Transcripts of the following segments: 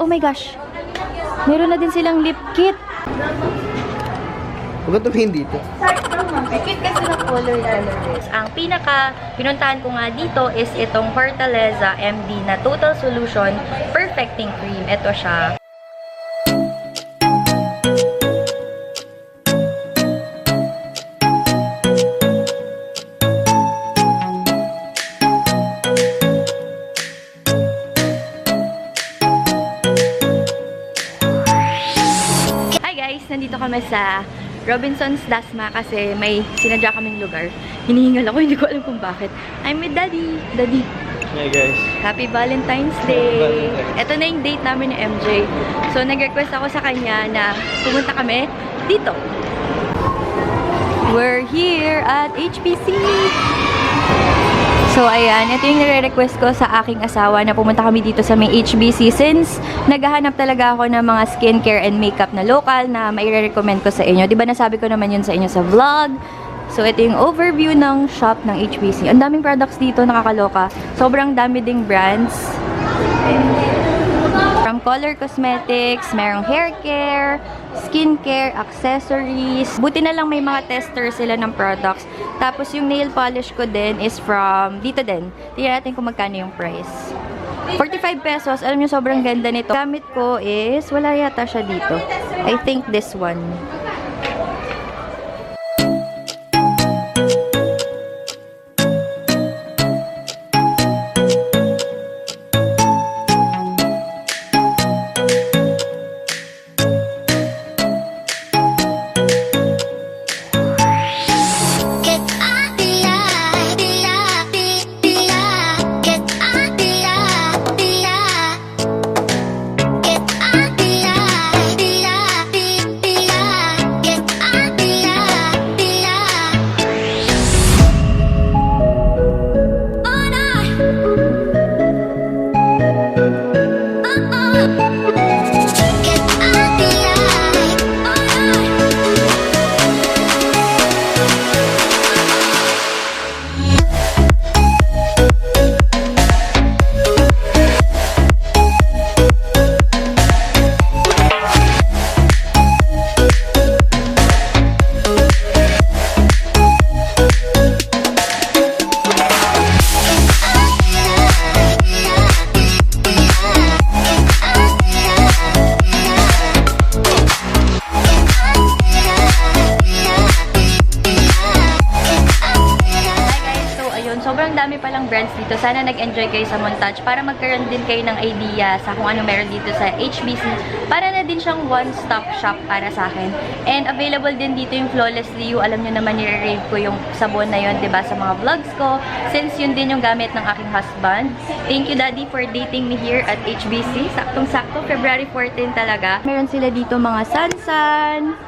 Oh my gosh. Meron na din silang lip kit. Huwag tumingin dito. Cute kasi ng color colors. Ang pinaka pinuntahan ko nga dito is itong Hortaleza MD na Total Solution Perfecting Cream. Ito siya. Hi guys! Nandito kami sa Robinson's Dasma kasi may sinadya kaming lugar. Hinihingal ako, hindi ko alam kung bakit. I'm with Daddy. Daddy. Hey guys. Happy Valentine's Day! Ito na yung date namin ni MJ. So, nag-request ako sa kanya na pumunta kami dito. We're here at HBC! So, ayan. Ito yung nire-request ko sa aking asawa na pumunta kami dito sa may HBC since naghahanap talaga ako ng mga skincare and makeup na local na maire-recommend ko sa inyo. Diba nasabi ko naman yun sa inyo sa vlog? So, ito yung overview ng shop ng HBC. Ang daming products dito, nakakaloka. Sobrang dami ding brands. From Color Cosmetics, merong hair care, skincare, accessories. Buti na lang may mga tester sila ng products. Tapos yung nail polish ko din is from dito din. Tingnan natin kung magkano yung price. 45 pesos. Alam nyo, sobrang ganda nito. Gamit ko is, wala yata siya dito. I think this one. Sobrang dami palang brands dito. Sana nag-enjoy kayo sa montage para magkaroon din kayo ng idea sa kung ano meron dito sa HBC. Para na din siyang one-stop shop para sa akin. And available din dito yung Flawless Liu. Alam nyo naman, nire-rave ko yung sabon na yun, diba, sa mga vlogs ko. Since yun din yung gamit ng aking husband. Thank you, Daddy, for dating me here at HBC. Saktong-sakto, February 14 talaga. Meron sila dito mga Sansan.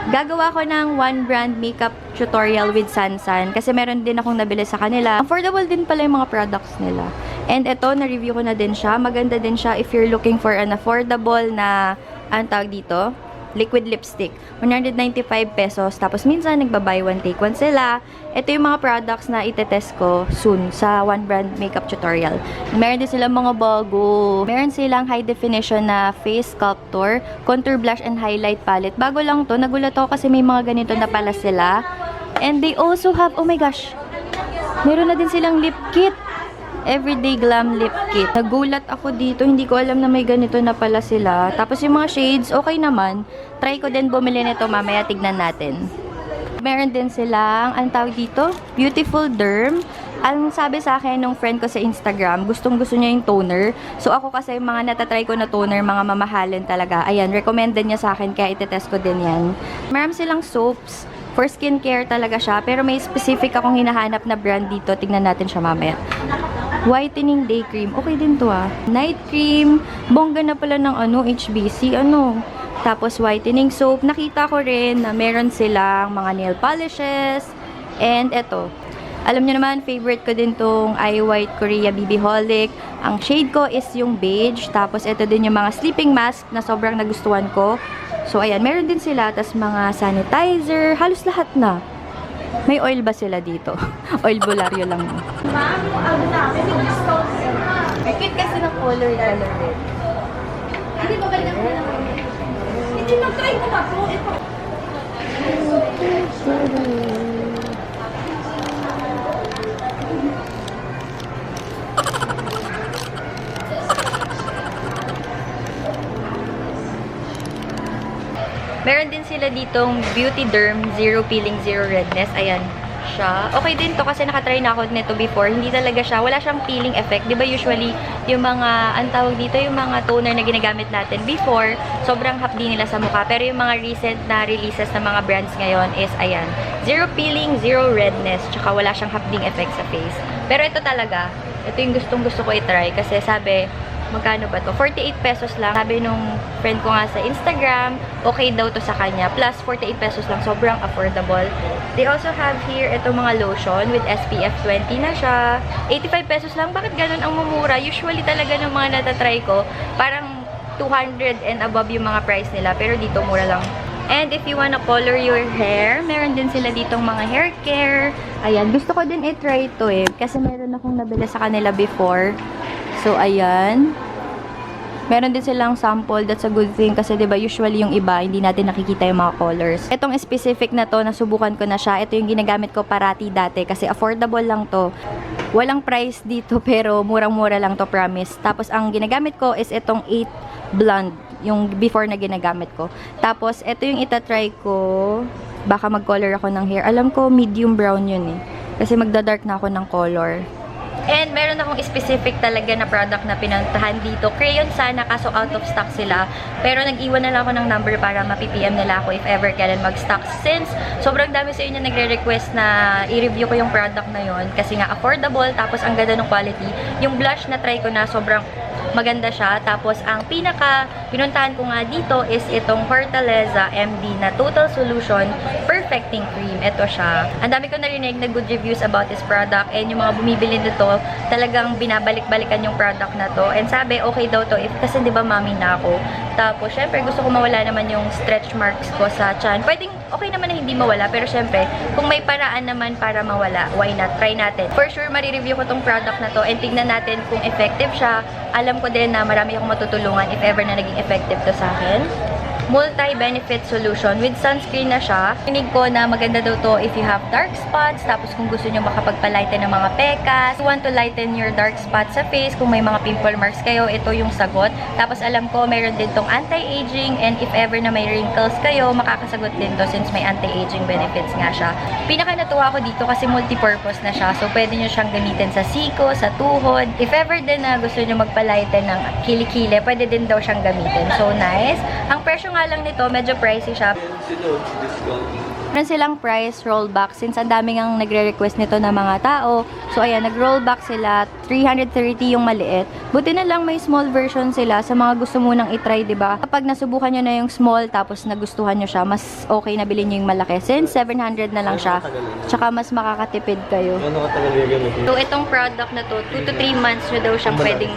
Gagawa ko ng one brand makeup tutorial with Sansan kasi meron din akong nabili sa kanila. Affordable din pala yung mga products nila. And ito, na-review ko na din siya. Maganda din siya if you're looking for an affordable na, anong tawag dito? Liquid lipstick. 195 pesos. Tapos minsan, nagba-buy one, take one sila. Ito yung mga products na itetest ko soon sa one brand makeup tutorial. Meron din silang mga bago. Meron silang high definition na face sculptor, contour blush and highlight palette. Bago lang to. Nagulat ako kasi may mga ganito na pala sila. And they also have, oh my gosh, meron na din silang lip kit. Everyday Glam Lip Kit. Nagulat ako dito. Hindi ko alam na may ganito na pala sila. Tapos yung mga shades, okay naman. Try ko din bumili nito mamaya. Tignan natin. Meron din silang, anong tawag dito? Beautiful Derm. Ang sabi sa akin nung friend ko sa Instagram, gustong-gusto niya yung toner. So ako kasi mga natatry ko na toner, mga mamahalin talaga. Ayan, recommended niya sa akin kaya itetest ko din yan. Meron silang soaps. For skincare talaga siya. Pero may specific akong hinahanap na brand dito. Tignan natin siya mamaya. Whitening Day Cream. Okay din to ah. Night Cream. Bongga na pala ng HBC. Tapos whitening soap. Nakita ko rin na meron silang mga nail polishes. And eto. Alam nyo naman, favorite ko din tong Eye White Korea BB Holic. Ang shade ko is yung beige. Tapos ito din yung mga sleeping mask na sobrang nagustuhan ko. So ayan, meron din sila. Tapos mga sanitizer. Halos lahat na. May oil ba sila dito? Oil bularyo lang. May cute kasi ng color rin. try ko na to. Ito. Meron din sila ditong Beauty Derm Zero Peeling, Zero Redness. Ayan siya. Okay din to kasi nakatry na ako nito before. Hindi talaga siya, wala siyang peeling effect. 'Di ba usually yung mga, ang tawag dito, yung mga toner na ginagamit natin before, sobrang hapdi nila sa mukha. Pero yung mga recent na releases ng mga brands ngayon is, ayan, zero peeling, zero redness, tsaka wala siyang hapding effect sa face. Pero ito talaga, ito yung gustong-gusto ko i-try kasi sabi, magkano ba to? 48 pesos lang. Sabi nung friend ko nga sa Instagram, okay daw to sa kanya. Plus, 48 pesos lang. Sobrang affordable. They also have here itong mga lotion with SPF 20 na siya. 85 pesos lang. Bakit ganun ang mumura? Usually talaga ng mga natatry ko, parang 200 and above yung mga price nila. Pero dito, mura lang. And if you wanna color your hair, meron din sila ditong mga hair care. Ayan, gusto ko din i-try ito eh. Kasi meron akong nabili sa kanila before. So, ayan. Meron din silang sample. That's a good thing. Kasi, diba, usually yung iba, hindi natin nakikita yung mga colors. Itong specific na to, nasubukan ko na siya. Ito yung ginagamit ko parati dati. Kasi affordable lang to. Walang price dito, pero murang-mura lang to, promise. Tapos, ang ginagamit ko is itong 8 Blonde. Yung before na ginagamit ko. Tapos, ito yung itatry ko. Baka mag-color ako ng hair. Alam ko, medium brown yun eh. Kasi magda-dark na ako ng color. And meron akong specific talaga na product na pinuntahan dito. Crayon sana, kaso out of stock sila. Pero nag-iwan na lang ako ng number para ma-PPM nila ako if ever kailan mag-stock. Since sobrang dami sa inyo nagre-request na i-review ko yung product na yon kasi nga affordable, tapos ang ganda ng quality. Yung blush na try ko na sobrang maganda siya. Tapos, ang pinaka pinuntahan ko nga dito is itong Hortaleza MD na Total Solution Perfecting Cream. Ito siya. Ang dami ko narinig na good reviews about this product and yung mga bumibili nito, talagang binabalik-balikan yung product na to. And sabi, okay daw to kasi di ba mami na ako. Tapos, syempre, gusto ko mawala naman yung stretch marks ko sa chan. Pwedeng okay naman na hindi mawala, pero syempre, kung may paraan naman para mawala, why not? Try natin. For sure, marireview ko tong product na to and tignan natin kung effective siya. Alam ko din na marami akong matutulungan if ever na naging effective to sa akin. Multi-benefit solution with sunscreen na siya. Tinig ko na maganda daw to if you have dark spots, tapos kung gusto nyo makapagpalighten ng mga pekas, you want to lighten your dark spots sa face, kung may mga pimple marks kayo, ito yung sagot. Tapos alam ko, mayroon din tong anti-aging and if ever na may wrinkles kayo, makakasagot din to since may anti-aging benefits nga siya. Pinaka natuwa ko dito kasi multi-purpose na siya. So, pwede nyo siyang gamitin sa siko, sa tuhod. If ever din na gusto nyo magpalighten ng kilikili, pwede din daw siyang gamitin. So, nice. Ang presyo nga lang nito, medyo pricey siya. Meron silang price rollback since ang daming ang nagre-request nito na mga tao. So, ayan, nag-rollback sila. 330 yung maliit. Buti na lang may small version sila sa mga gusto munang itry, diba? Kapag nasubukan nyo na yung small tapos nagustuhan nyo siya, mas okay na bilhin nyo yung malaki. Since 700 na lang siya. Tsaka mas makakatipid kayo. So, itong product na to, 2 to 3 months nyo daw siyang pwedeng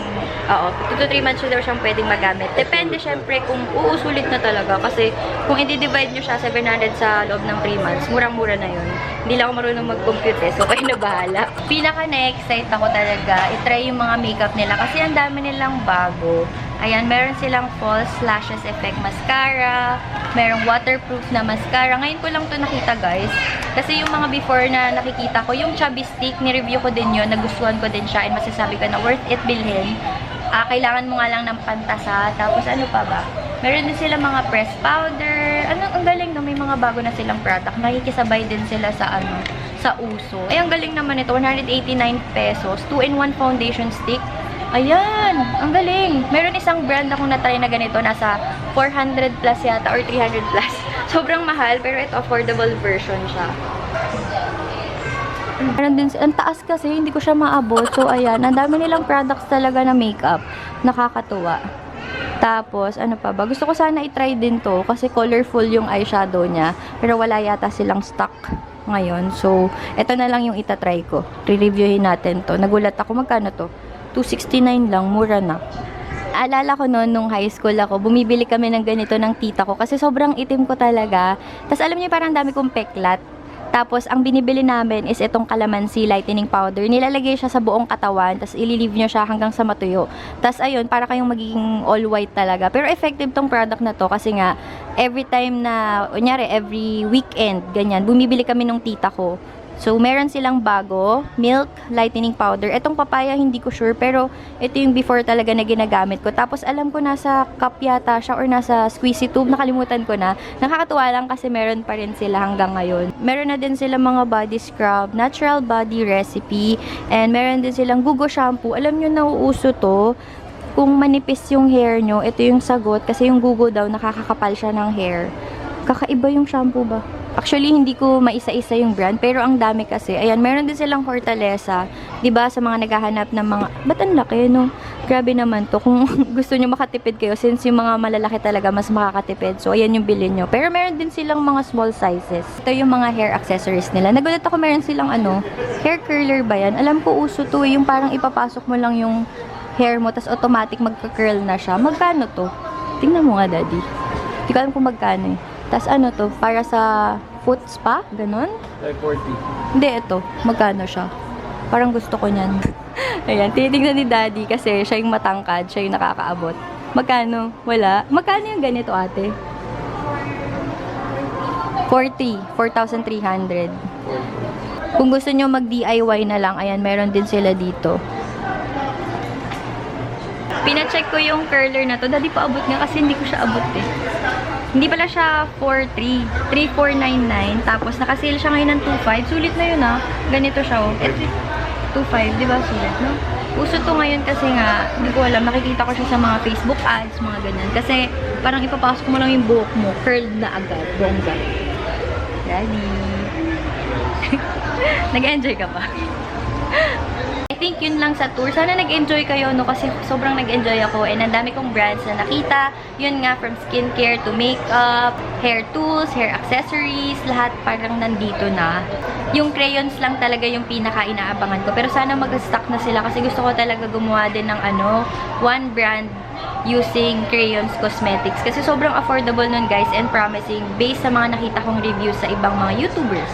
2 to 3 months nyo daw siyang pwedeng magamit. Depende syempre kung uusulit na talaga. Kasi kung i-divide nyo siya 700 sa loob ng 3 months, murang-mura na yun. Hindi lang ako marunong mag-compute so kayo na bahala. Pinaka na-excite ako talaga, itry yung mga makeup nila kasi ang dami nilang bago. Ayan, meron silang false lashes effect mascara, merong waterproof na mascara. Ngayon ko lang to nakita, guys. Kasi yung mga before na nakikita ko, yung chubby stick, ni-review ko din yun, nagustuhan ko din siya, and masasabi ko na worth it bilhin. Kailangan mo nga lang ng pantasa. Tapos ano pa ba? Meron din sila mga press powder. Ang galing na may mga bago na silang product. Nakikisabay din sila sa sa uso. Ay, ang galing naman ito. 189 pesos. 2-in-1 foundation stick. Ayan! Ang galing! Meron isang brand akong na-try na ganito. Nasa 400 plus yata or 300 plus. Sobrang mahal pero ito affordable version siya. Meron din, ang taas kasi, hindi ko siya maabot. So, ayan, ang dami nilang products talaga na makeup. Nakakatuwa. Tapos, ano pa ba? Gusto ko sana i-try din to kasi colorful yung eyeshadow niya. Pero wala yata silang stock ngayon. So, eto na lang yung itatry ko. Re-reviewin natin to. Nagulat ako, magkano to? 269 lang, mura na. Alala ko noon, nung high school ako, bumibili kami ng ganito ng tita ko kasi sobrang itim ko talaga. Tapos, alam niyo, parang dami kong peklat. Tapos, ang binibili namin is itong calamansi lightening powder. Nilalagay siya sa buong katawan, tapos ililive nyo siya hanggang sa matuyo. Tapos, ayun, para kayong magiging all white talaga. Pero effective tong product na to kasi nga, every time na, kunyari, every weekend, ganyan, bumibili kami nung tita ko. So, meron silang bago, milk, lightening powder. Etong papaya, hindi ko sure, pero ito yung before talaga na ginagamit ko. Tapos, alam ko nasa cup yata siya or nasa squeezy tube, nakalimutan ko na. Nakakatuwa lang kasi meron pa rin sila hanggang ngayon. Meron na din sila mga body scrub, natural body recipe, and meron din silang Gugo shampoo. Alam nyo, nauuso to. Kung manipis yung hair nyo, ito yung sagot. Kasi yung Gugo daw, nakakakapal siya ng hair. Kakaiba yung shampoo ba? Actually, hindi ko maisa-isa yung brand, pero ang dami kasi. Ayan, meron din silang Hortaleza. 'Di ba sa mga naghahanap ng mga, ba't ang laki, no? Grabe naman to. Kung gusto nyo makatipid kayo, since yung mga malalaki talaga, mas makakatipid. So, ayan yung bilhin nyo. Pero meron din silang mga small sizes. Ito yung mga hair accessories nila. Nagulat ako, meron silang hair curler ba yan? Alam ko, uso to. Yung parang ipapasok mo lang yung hair mo, tas automatic magka-curl na siya. Magkano to? Tingnan mo nga, daddy. Hindi ko alam kung magkano eh. Tas ano to? Para sa foot spa? Ganon? Like 40. Hindi, ito. Magkano siya? Parang gusto ko niyan. Ayan, tinitingnan ni daddy kasi siya yung matangkad, siya yung nakakaabot. Magkano? Wala. Magkano yung ganito, ate? 4,300. Kung gusto nyo mag-DIY na lang, ayan, meron din sila dito. Pina-check ko yung curler na to. Daddy, paabot nga kasi hindi ko siya abot eh. Hindi pala siya 4,300. 3,499. Tapos, nakasale siya ngayon ng 2,500. Sulit na yun, ah. Ganito siya, oh. 2,500, di ba? Sulit, no? Uso to ngayon kasi nga, hindi ko alam, nakikita ko siya sa mga Facebook ads, mga ganyan. Kasi, parang ipapasok mo lang yung buhok mo, curled na agad. Bongga. Daddy. Nag-enjoy ka ba? I think yun lang sa tour. Sana nag-enjoy kayo, no? Kasi sobrang nag-enjoy ako. And ang dami kong brands na nakita. Yun nga, from skincare to makeup, hair tools, hair accessories, lahat parang nandito na. Yung crayons lang talaga yung pinaka-inaabangan ko. Pero sana mag-stock na sila kasi gusto ko talaga gumawa din ng one brand using crayons cosmetics. Kasi sobrang affordable nun, guys, and promising based sa mga nakita kong reviews sa ibang mga YouTubers.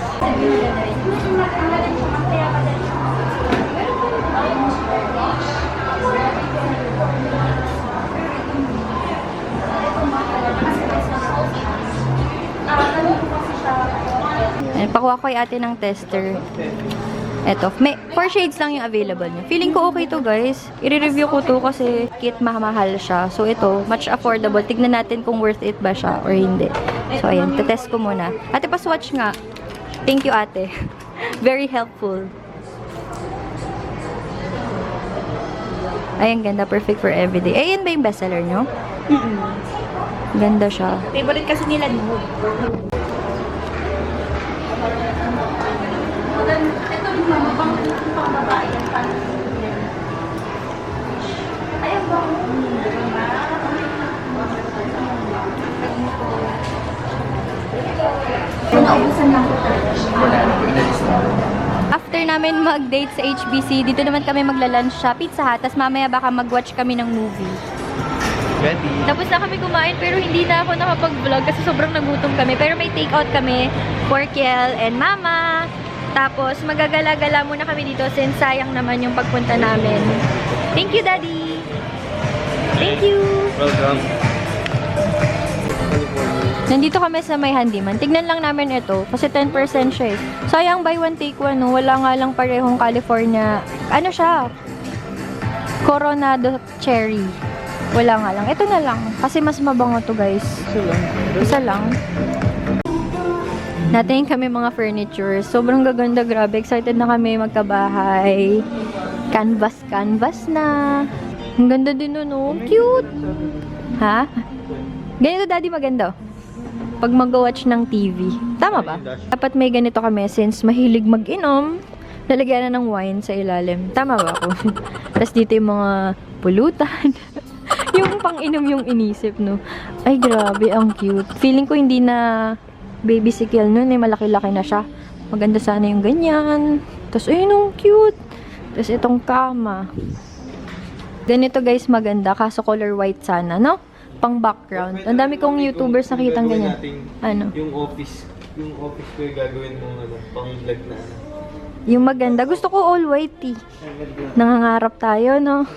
Pakuha ko yung ate ng tester. Eto. May 4 shades lang yung available niya. Feeling ko okay to, guys. I-review ko to kasi kit mahal siya. So, ito, much affordable. Tignan natin kung worth it ba siya or hindi. So, ayan. Tetest ko muna. Ate, pa-swatch nga. Thank you, ate. Very helpful. Ay, ang ganda. Perfect for everyday. Ayan ba yung bestseller nyo? Ganda siya. Favorite kasi nila no. Ito yung mamabang babae. Ayan ba? Naubusan lang ko. After namin mag-date sa HBC, dito naman kami magla-lunch sa Pizza Hut. Tapos mamaya baka mag-watch kami ng movie. Ready? Tapos na kami kumain pero hindi na ako nakapag-vlog kasi sobrang nagutom kami. Pero may take-out kami for Kiel and Mama. Tapos magagala-gala muna kami dito since sayang naman yung pagpunta namin. Thank you, Daddy! Thank you! Welcome. Nandito kami sa may handyman. Tignan lang namin ito kasi 10% siya eh. Sayang buy one take one, no? Wala nga lang parehong California. Ano siya? Coronado Cherry. Wala nga lang. Ito na lang. Kasi mas mabango to, guys. Isa lang. Natin kami mga furniture. Sobrang gaganda. Grabe. Excited na kami magkabahay. Canvas na. Ang ganda din nun, no? Cute! Ha? Ganito, Daddy, maganda. Pag mag-watch ng TV. Tama ba? Dapat may ganito kami since mahilig mag-inom. Lalagyan na ng wine sa ilalim. Tama ba ako? Tapos dito yung mga pulutan. Yung pang-inom yung inisip, no? Ay, grabe. Ang cute. Feeling ko hindi na baby si Kiel nun. Eh, malaki-laki na siya. Maganda sana yung ganyan. Tapos, ayun, oh, cute. Tapos itong kama. Ganito, guys, maganda. Kaso color white sana, no? Pang background. Ang dami kong YouTubers nakitang ganyan. Ano? Yung office ko yung gagawin mong pang vlog na Yung maganda. Gusto ko all white, eh. Nangangarap tayo, no?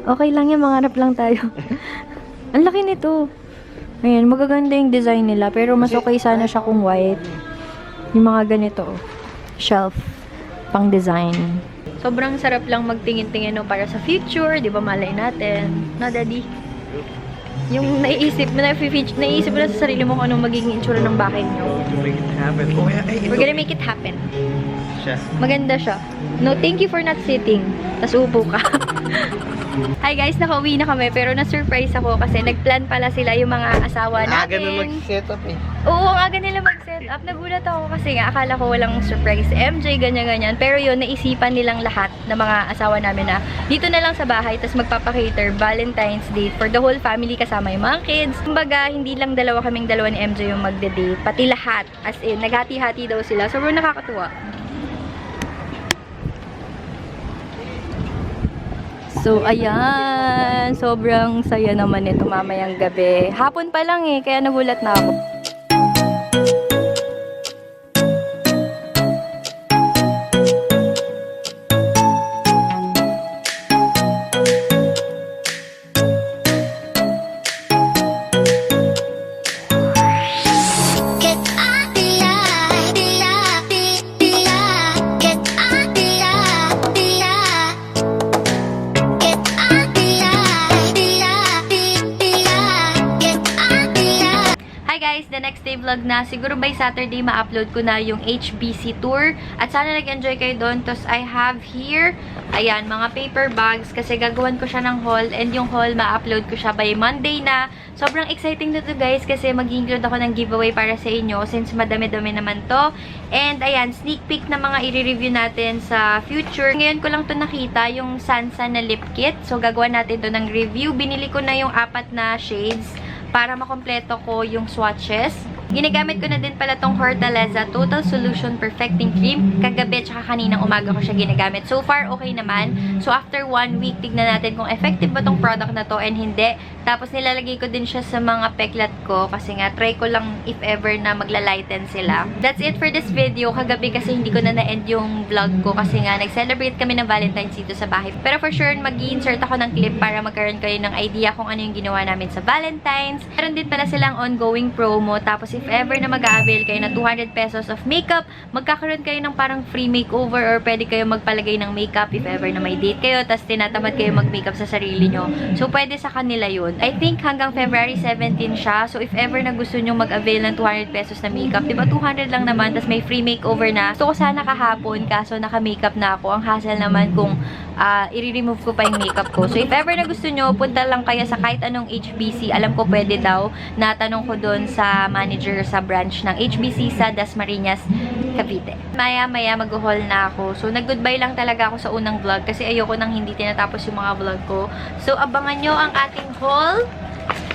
Okay lang yan, mangarap lang tayo. Ang laki nito. Ayan, magaganda yung design nila. Pero mas okay sana siya kung white. Yung mga ganito. Shelf. Pang design. Sobrang sarap lang magtingin-tingin no, para sa future. Di ba malay natin? No, Daddy? Yung naiisip mo na sa sarili mo kung anong magiging itsura ng bahay niyo. Make it happen. Oh, ay, We're gonna make it happen. siya. Maganda siya. No, thank you for not sitting. Tas upo ka. Hi guys, nakauwi na kami pero na-surprise ako kasi nagplan pala sila yung mga asawa natin. Ganun mag-setup eh. Oo, ang aga nila mag-set up. Nagulat ako kasi nga akala ko walang surprise MJ, ganyan-ganyan. Pero yun, naisipan nilang lahat ng mga asawa namin na dito na lang sa bahay tapos magpapakater Valentine's Day for the whole family kasama yung mga kids. Kumbaga, hindi lang dalawa ni MJ yung magde-date. Pati lahat. As in, naghati-hati daw sila. Sobrang nakakatuwa. So, ayan. Sobrang saya naman ito mamayang gabi. Hapon pa lang eh, kaya nagulat na ako. Get out the eye, the eye, the eye. Get out the eye, the eye. Get out the eye, the eye, the eye. Get out the eye. Hi guys! The next day vlog na. Siguro by Saturday ma-upload ko na yung HBC tour. At sana nag-enjoy kayo doon. Tapos I have here, ayan, mga paper bags. Kasi gagawan ko siya ng haul. And yung haul, ma-upload ko siya by Monday na. Sobrang exciting na to guys. Kasi mag-include ako ng giveaway para sa inyo. Since madami-dami naman to. And ayan, sneak peek na mga i-review natin sa future. Ngayon ko lang to nakita, yung Sansa na lip kit. So gagawa natin to ng review. Binili ko na yung 4 na shades para makompleto ko yung swatches. Ginagamit ko na din pala tong Hortaleza Total Solution Perfecting Cream. Kagabi tsaka kaninang umaga ko siya ginagamit. So far, okay naman. So after 1 week, tignan natin kung effective ba tong product na to and hindi. Tapos nilalagay ko din siya sa mga peklat ko kasi nga try ko lang if ever na magla-lighten sila. That's it for this video. Kagabi kasi hindi ko na na-end yung vlog ko kasi nga nag-celebrate kami ng Valentine's dito sa bahay. Pero for sure, mag-i-insert ako ng clip para magkaroon kayo ng idea kung ano yung ginawa namin sa Valentine's. Meron din pala silang ongoing promo. Tapos if ever na mag-a-avail kayo ng 200 pesos of makeup, magkakaroon kayo ng parang free makeover or pwede kayo magpalagay ng makeup if ever na may date kayo, tapos tinatamad kayo mag-makeup sa sarili nyo. So, pwede sa kanila yun. I think hanggang February 17 siya. So, if ever na gusto nyo mag-avail ng 200 pesos na makeup, diba 200 lang naman, tapos may free makeover na. Gusto ko sana kahapon, kaso naka-makeup na ako. Ang hassle naman kung i-remove ko pa yung makeup ko. So, if ever na gusto nyo, punta lang kayo sa kahit anong HBC. Alam ko pwede daw. Natanong ko doon sa manager sa branch ng HBC sa Dasmariñas, Cavite. Maya-maya mag-haul na ako. So, nag-goodbye lang talaga ako sa unang vlog kasi ayoko nang hindi tinatapos yung mga vlog ko. So, abangan nyo ang ating haul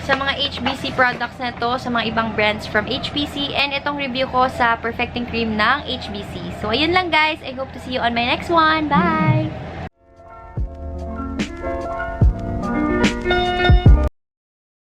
sa mga HBC products na to, sa mga ibang brands from HBC, and itong review ko sa Perfecting Cream ng HBC. So, ayun lang guys. I hope to see you on my next one. Bye!